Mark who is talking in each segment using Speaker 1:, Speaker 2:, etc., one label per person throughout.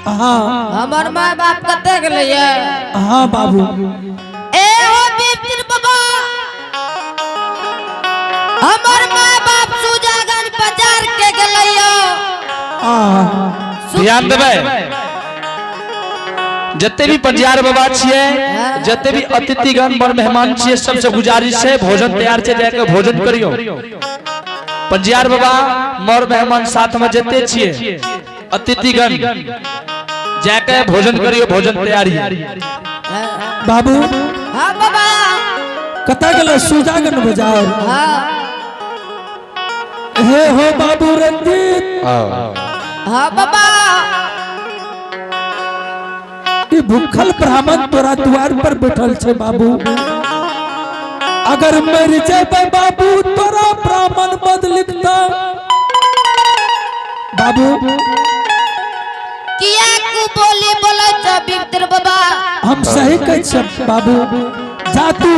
Speaker 1: हाँ
Speaker 2: हमर माय बाप कते गेलै
Speaker 1: हाँ बाबू
Speaker 2: ए हो बिपिन बाबा हमर माय बाप सुजागन बाजार के गेलै
Speaker 3: ध्यान देबै जते भी पंजियार बाबा छिए जते भी अतिथिगण बड़ मेहमान छिए सबसे गुजारिश है भोजन तैयार छै जाके भोजन करियो पंजियार बाबा मोर मेहमान साथ में जते छिए अतिथिगण जाके भोजन करियो भोजन तैयारी
Speaker 1: बाबू
Speaker 2: हां बाबा
Speaker 1: कता गेल सुजागन बाजार
Speaker 2: हां
Speaker 1: हे हो बाबू रंजीत
Speaker 2: हां बाबा
Speaker 1: भूखल ब्राह्मण तोरा द्वार पर बैठल छे बाबू अगर मर जेबे बाबू तोरा ब्राह्मण बद लिखता बाबू
Speaker 2: किया को बोली बोले छ बिपिन बाबा
Speaker 1: हम सही कह छ बाबू जा तू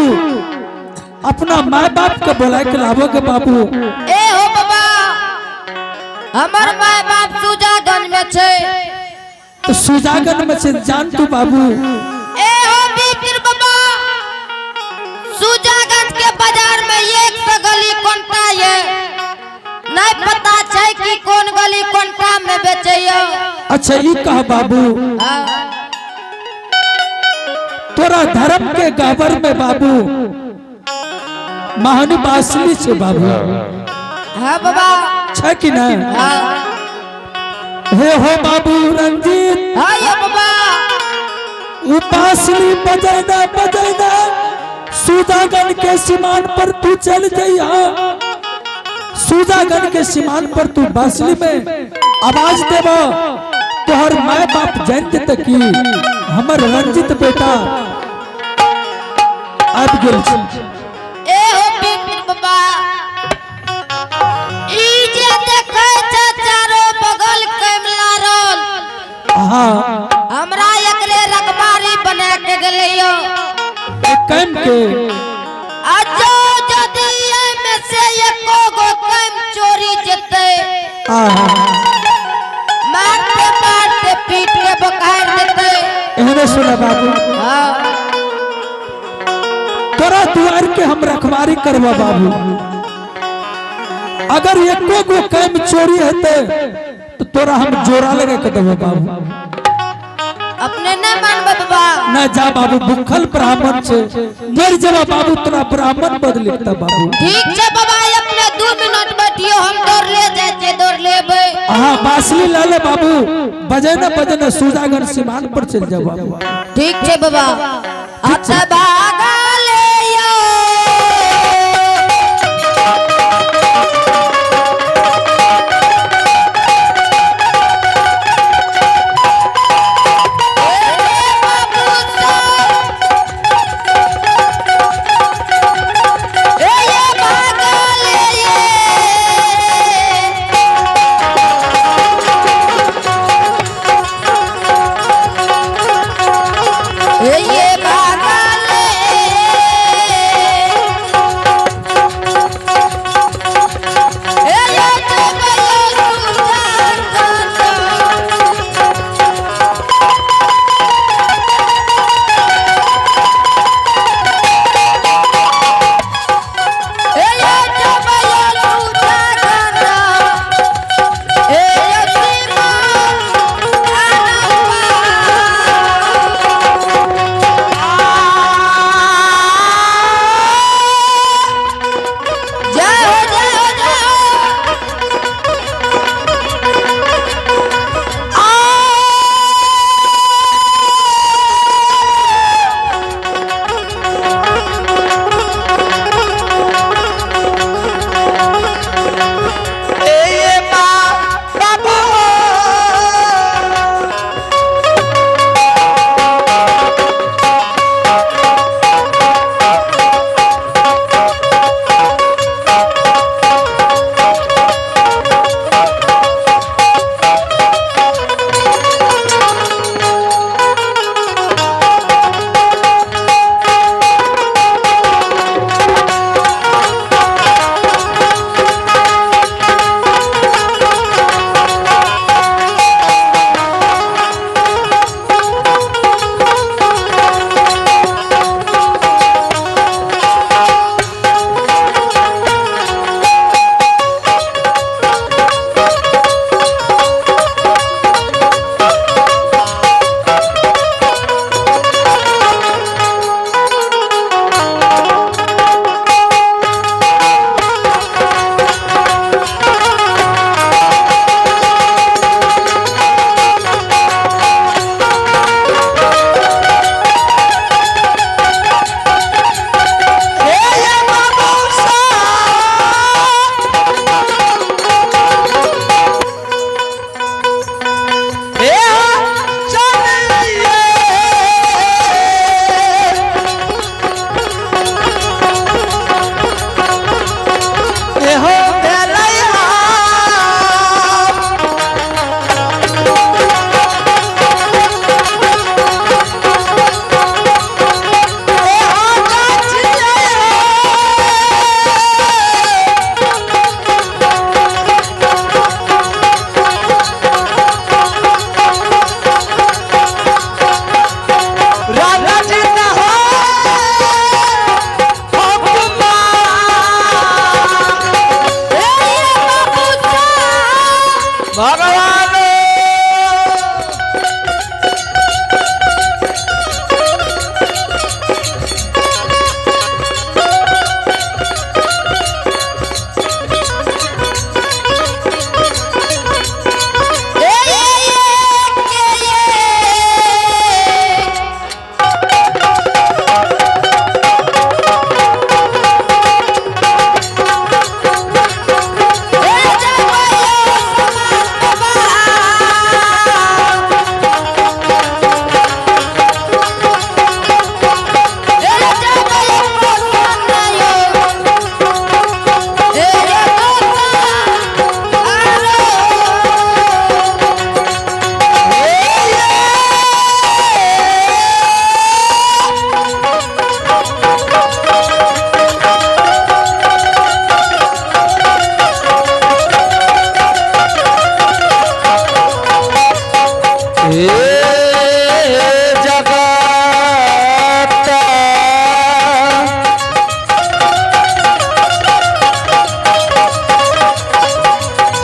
Speaker 1: अपना माय बाप के बुला के लाबो के बाबू
Speaker 2: ए हो बाबा हमर माय बाप सुजागन में छे
Speaker 1: तो सुजागन में से जान तू बाबू
Speaker 2: ए हो बिपिन बाबा सुजागन के बाजार में एक से गली कोनटा है नहीं पता छै कि कौन गली कोनटा में बेचे
Speaker 1: अच्छा ई कह बाबू तोरा धर्म के गावर में बाबू महानी बासली छे बाबू
Speaker 2: हां बाबा
Speaker 1: छै कि नहीं हे हो बाबू रंजीत
Speaker 2: हां ये बाबा
Speaker 1: बासली बजाना सुजागन के सीमान पर तू चल जइया सुजागन के सीमान पर तू बासली में आवाज देबो तोहर माय बाप जान जते कि हमर रंजित बेटा आब गेल छै
Speaker 2: ए हो बिपिन बाबा ई जे देखै छ चारो बगल कैमला रोल
Speaker 1: हां
Speaker 2: हमरा एकरे रखबारी बना के गेलै
Speaker 1: कैम के
Speaker 2: आजो जदी में से एको गो कैम चोरी जेते मारते मारते पीट के बकायर देते
Speaker 1: एहने सुना बाबू
Speaker 2: हां
Speaker 1: तोरा द्वार के हम रखवारी करवा बाबू अगर एको गो कैम चोरी हेते तो तोरा हम जोरा लगा के देबो बाबू
Speaker 2: अपने न मानबे बाबा
Speaker 1: ना जा बाबू भूखल ब्राह्मण छे मर जवा बाबू तोरा ब्राह्मण बद लिखता बाबू
Speaker 2: ठीक छे बाबा अपने 2 मिनट बैठियो हम दौड़ ले जाय छे दौड़ लेबे
Speaker 1: हां बासली लाले बाबू बजना सुजागन सीमान पर चल जा बाबू
Speaker 2: ठीक छे बाबा अच्छा भागा ले यो ये भागा ले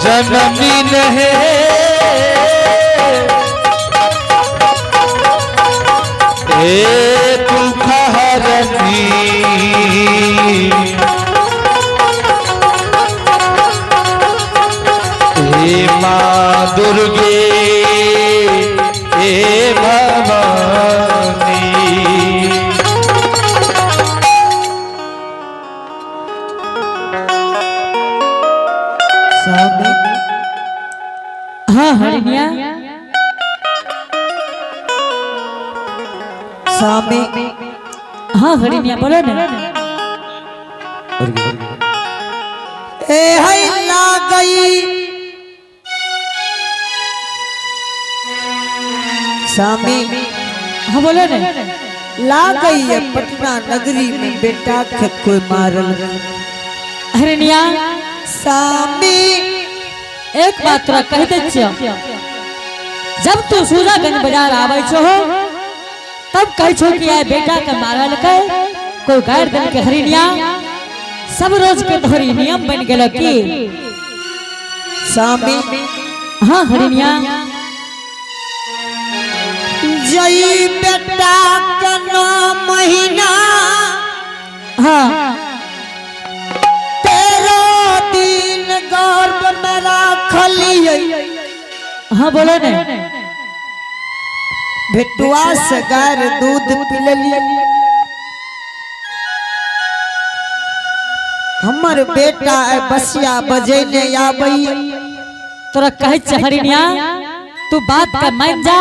Speaker 3: जननी नहीं तू हरनी माँ दुर्गे भवानी।
Speaker 4: हाँ हरिणिया
Speaker 1: स्वामी
Speaker 4: हाँ हरिणिया बोलो ना।
Speaker 1: ए है ला गई स्वामी
Speaker 4: हाँ बोलो ना।
Speaker 1: ला गई है पटना नगरी में बेटा के कोई मारल
Speaker 4: हरिणिया
Speaker 1: स्वामी।
Speaker 4: एक बात तोरा कह दे छियो, जब तू सूजागंज बाजार आवे छो तब कह छो कि आए बेटा के मारल के कोई गाड़ दल के हरिणिया सब रोज के धोरी नियम बन गेल की
Speaker 1: स्वामी।
Speaker 4: हाँ हरिणिया
Speaker 1: जई बेटा के 9 महीना
Speaker 4: हाँ
Speaker 1: 13 दिन गर्भ में रखलिए।
Speaker 4: हाँ बोलो ना।
Speaker 1: भेटुआ से गार दूध पिललिए। हमर बेटा बसिया बजैने आबई।
Speaker 4: तोरा कहे छ हरिणिया तू बात का मान जा।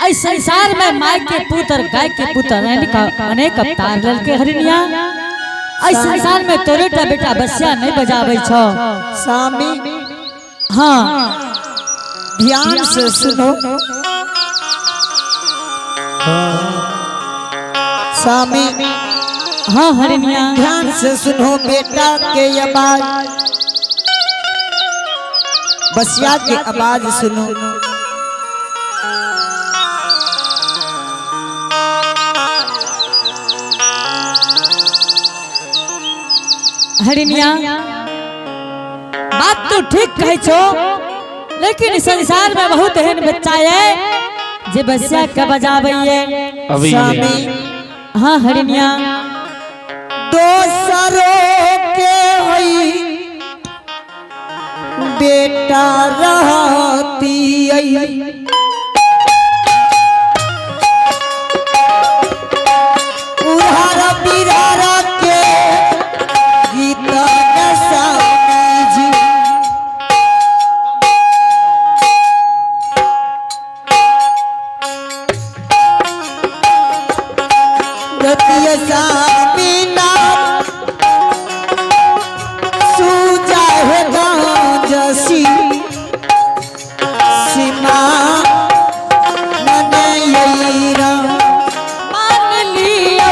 Speaker 4: ऐ संसार में माय के पुत्र गाय के पुत्र अनेक अवतार लेल के हरिणिया। ऐ संसार में तोरेटा बेटा बसिया नहीं बजावे छो
Speaker 1: स्वामी
Speaker 4: हाँ
Speaker 1: ध्यान से सुनो स्वामी।
Speaker 4: हाँ हरिणिया
Speaker 1: ध्यान से सुनो बेटा के आवाज बसिया की आवाज सुनो।
Speaker 4: हरिणिया बात तो ठीक कहे छो, लेकिन संसार में बहुत एहन बच्चा है जे बसिया के बजावे
Speaker 1: स्वामी
Speaker 4: हाँ हरिणिया
Speaker 1: दोसरों के होई बेटा रहती उधार बिरारा के गीता स्वामी जी। गतिय स्वामी नाम सूजा है गाँव जसी सीमा मने यईरा।
Speaker 4: मान लिया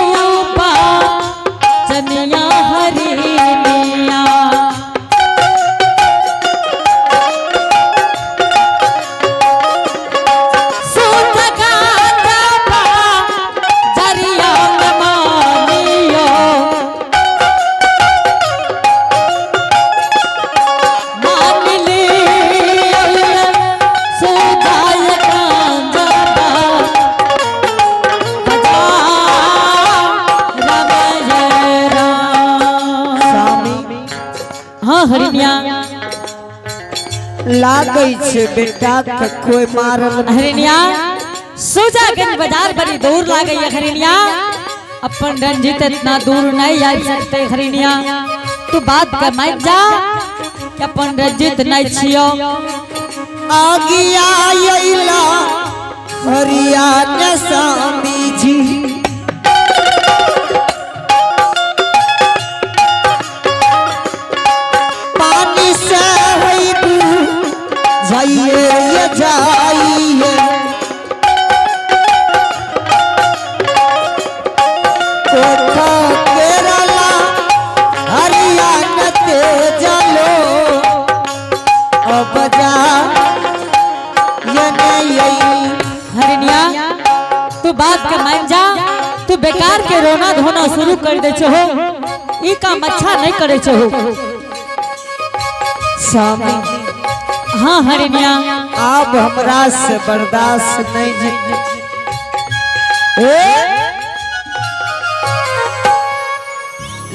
Speaker 4: चनिया हरिणिया हाँ हरिणिया
Speaker 1: लागई छे बेटा के कोई मारल।
Speaker 4: हरिणिया सूजागंज बाजार बड़ी दूर लागे है हरिणिया। अपन रंजित इतना दूर नहीं आ सकते हरिणिया। तू बात का मान जा कि अपन रंजित नहीं छियो।
Speaker 1: आगिया यैला हरियाणा स्वामी जी। पानी से होई दू जाइए ये जाइए कोठा केरला हरियाणा ते जलो अब जा
Speaker 5: ये नहीं
Speaker 4: हरिनिया तू बात के मान जा, तू बेकार के रोना धोना शुरू कर दे छो, ई काम अच्छा नहीं करे छो।
Speaker 5: स्वामी
Speaker 4: हाँ हरिनिया
Speaker 5: अब हमरा से बर्दाश्त नहीं जी।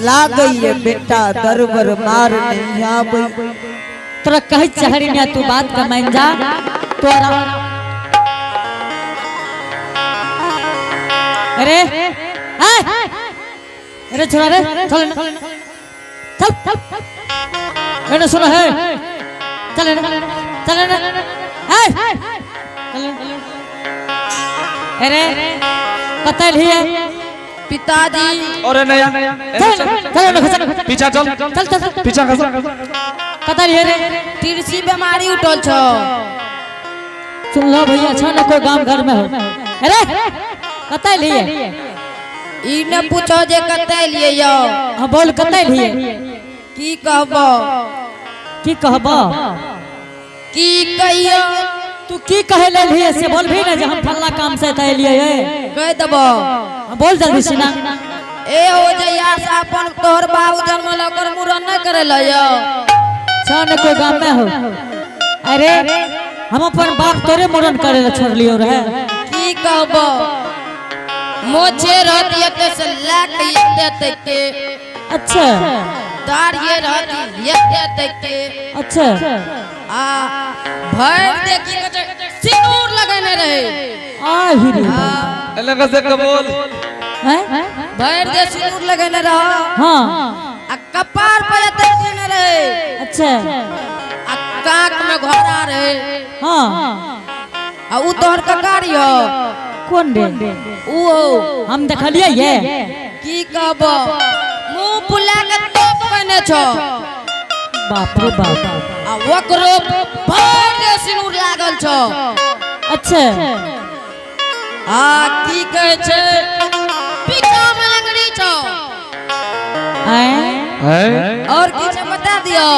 Speaker 5: लागइए बेटा दरबर मार नहीं आबई।
Speaker 4: तोरा कहे छ हरिनिया तू बात के मान जा, तोरा अरे अरे छोरा रे चल चल चल मैंने सुना है चल चल अरे पता ही है
Speaker 2: पिताजी
Speaker 3: और नया
Speaker 4: चल
Speaker 3: पीछा चल
Speaker 4: चल चल
Speaker 3: पीछा खस
Speaker 4: पता ही है रे
Speaker 2: तिरछी बीमारी उठल छो।
Speaker 4: सुन लो भैया अच्छा ना कोई गांव घर में हो। अरे पता ही है
Speaker 2: ई ने पूछो जे कतै लिए यो।
Speaker 4: हां बोल कतै लिए
Speaker 2: की कहबो
Speaker 4: की कहबो
Speaker 2: की कहियो
Speaker 4: तू की कहे ले लिए से बोल भी ना जे हम फल्ला काम से तय लिए
Speaker 2: कह दबो।
Speaker 4: बोल जल्दी से ना।
Speaker 2: ए हो जइया से अपन तोहर बाबू जन्म लकर मुरन न करे ल यो।
Speaker 4: छाने कोई गांव में हो। अरे हम अपन बाप तोरे मुरन करे ला छोड़ लियो रहे।
Speaker 2: की कहबो मोछे रहती एते से लाक एते तक के।
Speaker 4: अच्छा
Speaker 2: दार ये रहती एते तक के।
Speaker 4: अच्छा
Speaker 2: आ भर देखी के सिंदूर लगने रहे।
Speaker 4: आ ही रे
Speaker 3: अलग से कबूल
Speaker 4: हैं
Speaker 2: भर दे सिंदूर लगने रहा।
Speaker 4: हां
Speaker 2: आ कपार पे एते लगने रहे।
Speaker 4: अच्छा
Speaker 2: आ काक में घोड़ा रहे।
Speaker 4: हां
Speaker 2: आ उ तोहर ककारी हो
Speaker 4: कौन रे
Speaker 2: उ हो
Speaker 4: हम देखलिए ये
Speaker 2: की कहबो मुंह फुला के टोप बने छो।
Speaker 4: बाप रे बाप
Speaker 2: आ ओकरो भर दे सिंदूर लागल छो।
Speaker 4: अच्छा
Speaker 2: आ की कहे छे पीछा में लंगड़ी छो।
Speaker 4: हैं
Speaker 2: और की छे बता दियो।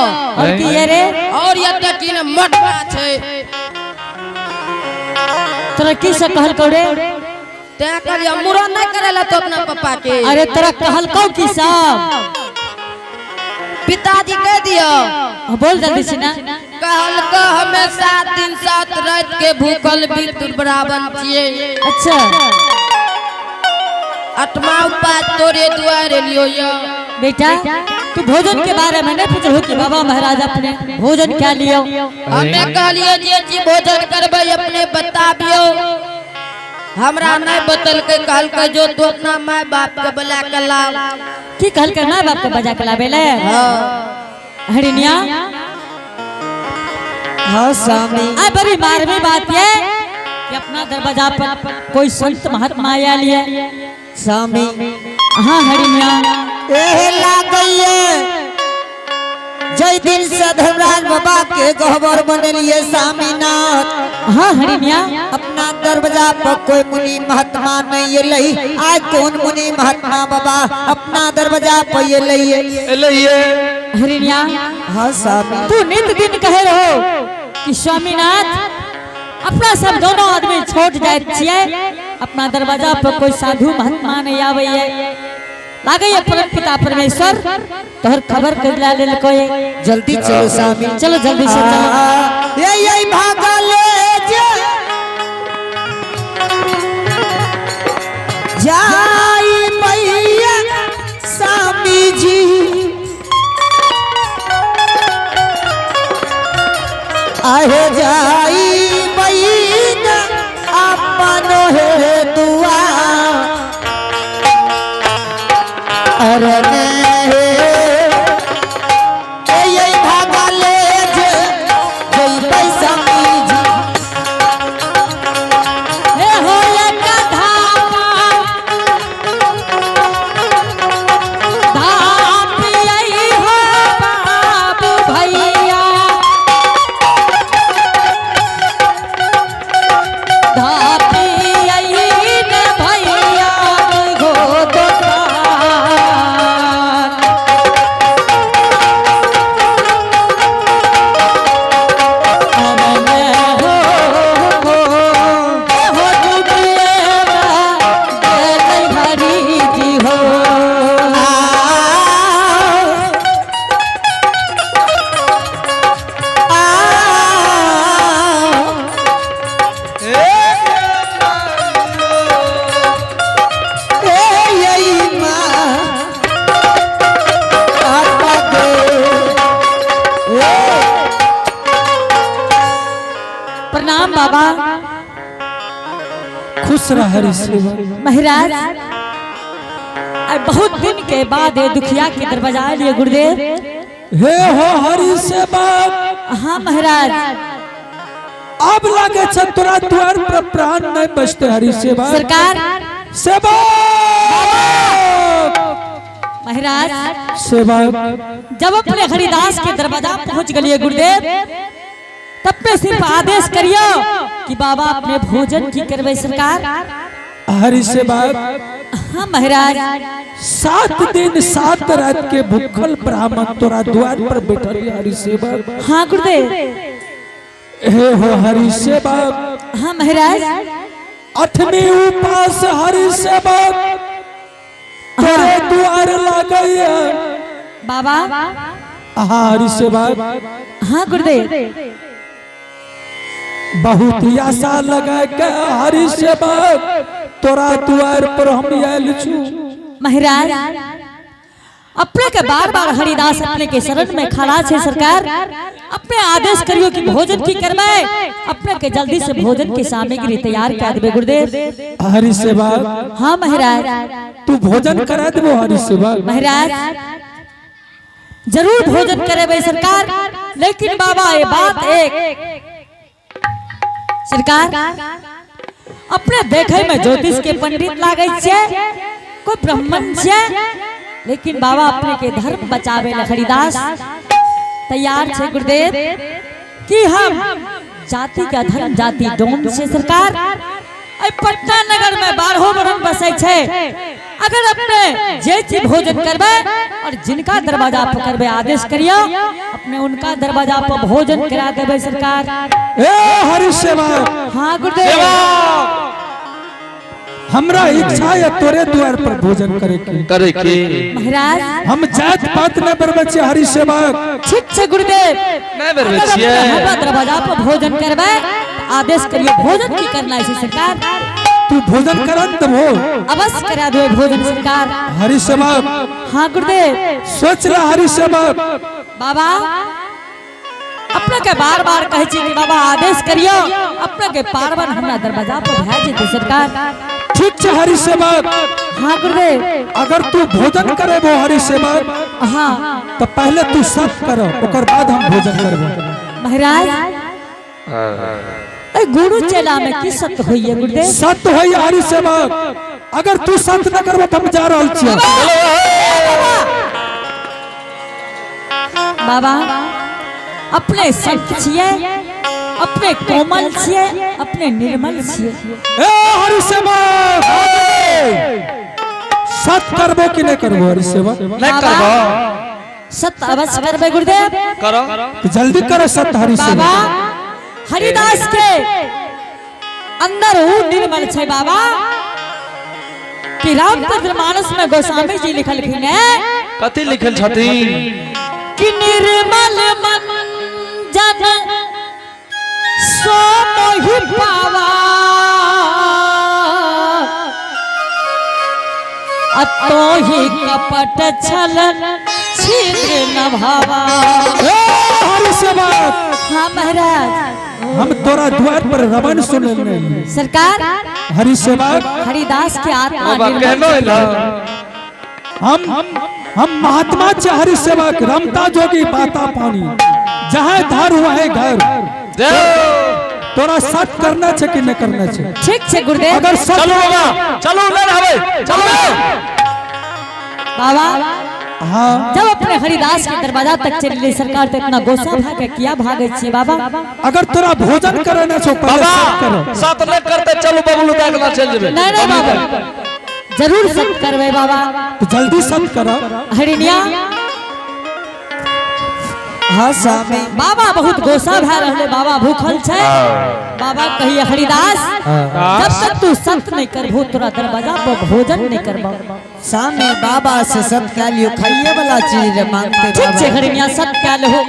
Speaker 4: और की ये रे
Speaker 2: और ये तकी ने मटवा छे।
Speaker 4: तोरा की से कहल को रे
Speaker 2: ते कहलियो मुरन नहीं करेला तो अपना पापा के।
Speaker 4: अरे तोरा कहल को की सब
Speaker 2: पिताजी कह दियो।
Speaker 4: बोल जल्दी से ना।
Speaker 2: कहल को हमें 7 दिन 7 रात के भूखल बिल्कुल बराबर छिए।
Speaker 4: अच्छा
Speaker 2: 8वां उपाय तोरे द्वारे लियो यो।
Speaker 4: बेटा तू भोजन के बारे में नहीं पूछो कि बाबा महाराज अपने भोजन क्या लियो।
Speaker 2: हमें कहलियो जे जी भोजन करबे अपने बताबियो। हमरा नहीं बतल के कहल के जो तू अपना माय बाप के बुला के ला।
Speaker 4: की कहल के ना बाप के बजा के लाबे ले। हरिनिया
Speaker 5: हाँ स्वामी
Speaker 4: आ बड़ी मारवी बात ये कि अपना दरवाजा पर कोई संत महात्मा आया लिए।
Speaker 5: स्वामी
Speaker 4: हाँ हरिनिया
Speaker 5: एहे लागइए जय दिन से धर्मराज बाबा के गहबर बनलिए स्वामीनाथ।
Speaker 4: हाँ हरिनिया
Speaker 5: अपना दरवाजा पर कोई मुनि महात्मा नहीं अइलई। आज कौन मुनि महात्मा बाबा अपना दरवाजा पर
Speaker 3: ये
Speaker 4: हरिनिया
Speaker 5: हाँ स्वामी
Speaker 4: तू नित दिन कहे रहो कि स्वामीनाथ अपना सब दोनों आदमी छोड़ जाए छिए, अपना दरवाजा पर कोई साधु महात्मा नहीं आवे लागे परम पिता परमेश्वर तोहर खबर कइला लेल कोई।
Speaker 5: जल्दी चलो स्वामी
Speaker 4: चलो जल्दी से चलो।
Speaker 5: यही भागले जाई मैया स्वामी जी आहे जाई मैया अपनो है दुआ अरे यही भागले जे जई पैसा जी यही माँ आत्मा दे।
Speaker 4: प्रणाम बाबा।
Speaker 1: खुश रह हरि सेवा।
Speaker 4: महाराज आज बहुत दिन के बाद ये दुखिया के दरवाजा लिए गुरुदेव।
Speaker 1: हे हो हरि सेवा।
Speaker 4: हाँ महाराज।
Speaker 1: अब लगे छ तोरा द्वार पर प्राण नहीं बचते हरि सेवा।
Speaker 4: सरकार
Speaker 1: सेवा
Speaker 4: महाराज
Speaker 1: सेवा।
Speaker 4: जब अपने हरिदास के दरवाजा पहुंच गए गुरुदेव, तब पे सिर्फ आदेश करियो कि बाबा अपने भोजन की करवे सरकार।
Speaker 1: हरि सेवा।
Speaker 4: हाँ महाराज।
Speaker 1: 7 दिन 7 रात के भूखल ब्राह्मण तोरा द्वार पर बैठल है हरि सेवा।
Speaker 4: हाँ गुरुदेव।
Speaker 1: हे हो हरि सेवा।
Speaker 4: हाँ महाराज।
Speaker 1: 8वीं उपास हरि सेवा तेरे द्वार लगे
Speaker 4: बाबा।
Speaker 1: हाँ हरि सेवा।
Speaker 4: हाँ गुरुदेव।
Speaker 1: बहुत ही आशा लगा के हरि सेवा तोरा द्वार पर हम आयल छु।
Speaker 4: महाराज अपने के बार बार हरिदास अपने के शरण में खड़ा है सरकार। अपने आदेश करियो कि भोजन की करवाए। अपने के जल्दी से भोजन की सामग्री तैयार कर देवे गुरुदेव।
Speaker 1: हरि सेवा।
Speaker 4: हाँ महाराज।
Speaker 1: तू भोजन करा देबो हरि सेवा।
Speaker 4: महाराज जरूर भोजन करेबे सरकार, लेकिन बाबा ये बात एक सरकार अपने देखे में ज्योतिष के पंडित लागे छे, कोई ब्राह्मण छे, लेकिन बाबा अपने के धर्म बचावे ला हरिदास तैयार छे गुरुदेव कि हम जाति का धर्म जाति डोम से सरकार। पटना नगर में 12 बरन बसे छे। अगर अपने जे चीज भोजन करबे और जिनका दरवाजा पर करबे आदेश करियो, अपने उनका दरवाजा पर भोजन करा देबे सरकार।
Speaker 1: ए हरि सेवा।
Speaker 4: हाँ गुरुदेव।
Speaker 1: हमरा इच्छा है तोरे द्वार पर भोजन करे के।
Speaker 4: महाराज
Speaker 1: हम जात पात न बरबचे हरि सेवा।
Speaker 4: ठीक छे गुरुदेव।
Speaker 3: मैं
Speaker 4: अगर
Speaker 3: बरबचिए
Speaker 4: अपने हमरा दरवाजा पर भोजन करबे आदेश करियो, भोजन की करना है सरकार।
Speaker 1: तू भोजन करन देबो।
Speaker 4: अवश्य करा दो भोजन सरकार।
Speaker 1: हरि सेवा।
Speaker 4: हाँ गुरुदेव।
Speaker 1: सोच ला हरि सेवा।
Speaker 4: बाबा अपने के बार बार कहे छी कि बाबा आदेश करियो, अपने के पार्वन हमरा दरवाजा पर भेज दे सरकार।
Speaker 1: ठीक छे हरि सेवा।
Speaker 4: हाँ गुरुदेव।
Speaker 1: अगर तू भोजन करेबो हरि सेवा
Speaker 4: हाँ
Speaker 1: तो पहले तू सत करो, ओकर बाद हम भोजन करबो।
Speaker 4: महाराज गुरु चेला में की सत्य होई है गुरुदेव?
Speaker 1: सत होई हरि सेवा। अगर तू सत न करबो त हम जा रहल छियै।
Speaker 4: बाबा अपने संत छिए, अपने कोमल छिए, अपने निर्मल छिए।
Speaker 1: ए हरि सेवा। सत करबो कि नहीं करबो हरि सेवा?
Speaker 3: नहीं करबो।
Speaker 4: सत्य अवश्य करबे गुरुदेव।
Speaker 3: करो।
Speaker 1: तो जल्दी करो सत हरि
Speaker 4: बाबा
Speaker 1: सेवा।
Speaker 4: हरिदास के अंदर वो निर्मल छे बाबा कि रामचंद्र मानस में गोस्वामी जी लिखल है
Speaker 3: कथी लिखल छथिन
Speaker 4: कि निर्मल मन जन सो मोहि पावा अतो ही कपट छल छिद्र न भावा।
Speaker 1: ए हरि सेवा।
Speaker 4: हाँ महाराज।
Speaker 1: हम तोरा द्वार पर रवन सुनल नहीं
Speaker 4: सरकार।
Speaker 1: हरि सेवा।
Speaker 4: हरिदास के आत्मा
Speaker 3: बाबा
Speaker 4: निर्मल
Speaker 3: कहनो
Speaker 4: छे।
Speaker 3: इला
Speaker 1: हम महात्मा छे हरि सेवा। रमता जोगी बाता पानी जहाँ धार हुआ है घर। तोरा सत करना छे कि नहीं करना छे?
Speaker 4: ठीक छे गुरुदेव।
Speaker 1: अगर सत
Speaker 3: चलो बाबा चलो ले रहबे चलो।
Speaker 4: बाबा
Speaker 1: हाँ
Speaker 4: जब अपने हरिदास के दरवाजा तक चले सरकार तो इतना गोसा भागे किया भागे छे बाबा।
Speaker 1: अगर तोरा भोजन करना छो पहले सत करो।
Speaker 3: बाबा साथ नहीं करते चलो बबलू दागला चल जेबे।
Speaker 4: नहीं नहीं बाबा जरूर सत करवे बाबा।
Speaker 1: तो जल्दी सत करो।
Speaker 4: हरिनिया
Speaker 5: हाँ स्वामी।
Speaker 4: बाबा बहुत गोसा भा रहले, बाबा भूखल छे। बाबा कहिए हरिदास जब तक तू सत नहीं करबो तोरा दरवाजा पर भोजन नहीं करबो।
Speaker 5: स्वामी बाबा से सत कह लियो, खाइए वाला चीज मांगते
Speaker 4: ठीक छे
Speaker 5: बाबा।
Speaker 4: हरिनिया सत कल हो।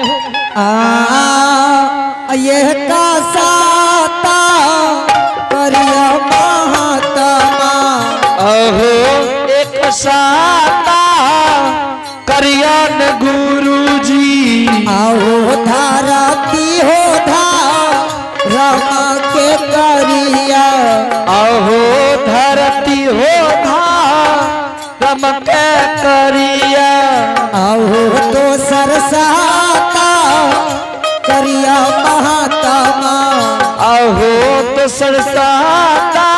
Speaker 5: ये का साता
Speaker 3: तो सरसाता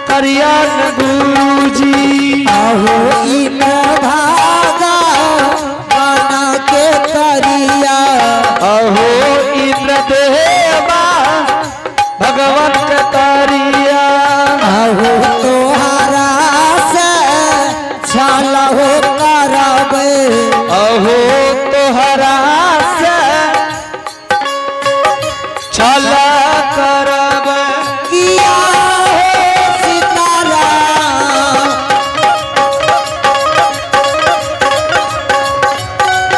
Speaker 3: करिया गुरुजी
Speaker 5: आहो इंद्र धागा बना के करिया
Speaker 3: अहो इंद्र देवा भगवान के तारिया
Speaker 5: आहो तोहरा से छल हो करबे
Speaker 3: अहो तोहरा से छला करब
Speaker 5: किया हो सीताराम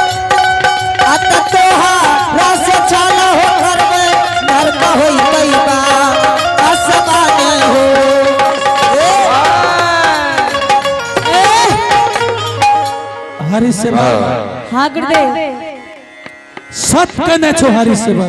Speaker 5: अत तोहरा से छल हो करबे नरक होई कैबा असमाने हो
Speaker 1: हरि सेवा
Speaker 4: हाँ गुरुदेव
Speaker 1: सत कहने छो हरि सेवा